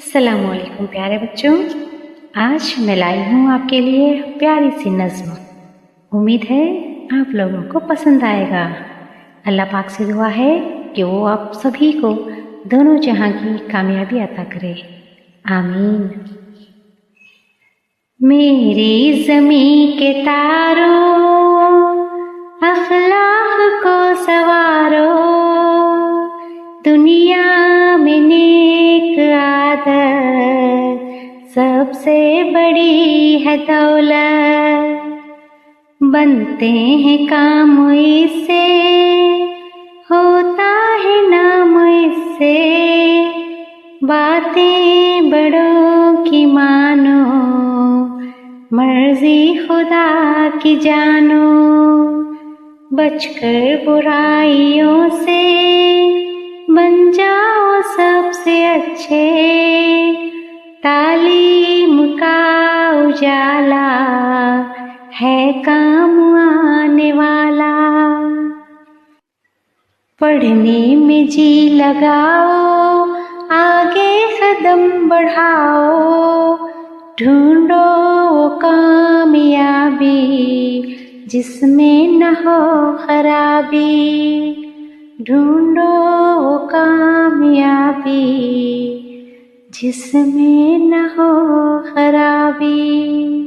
अस्सलामुअलैकुम प्यारे बच्चों, आज मैं लाई हूँ आपके लिए प्यारी सी नज़्म। उम्मीद है आप लोगों को पसंद आएगा। अल्लाह पाक से दुआ है कि वो आप सभी को दोनों जहां की कामयाबी अता करे, आमीन। मेरी ज़मीं के तारों, अखलाक को सवारो, दुनिया में नेक आदत सबसे बड़ी है दौलत। बनते हैं काम इससे, होता है नाम इससे, बातें बड़ों की मानो, मर्जी खुदा की जानो। बचकर बुराइयों से बन जाओ सबसे अच्छे, तालीम का उजाला है काम आने वाला। पढ़ने में जी लगाओ, आगे कदम बढ़ाओ, ढूंढो वो कामयाबी जिसमें न हो खराबी, ढूंढो वो कामयाबी जिसमें न हो खराबी।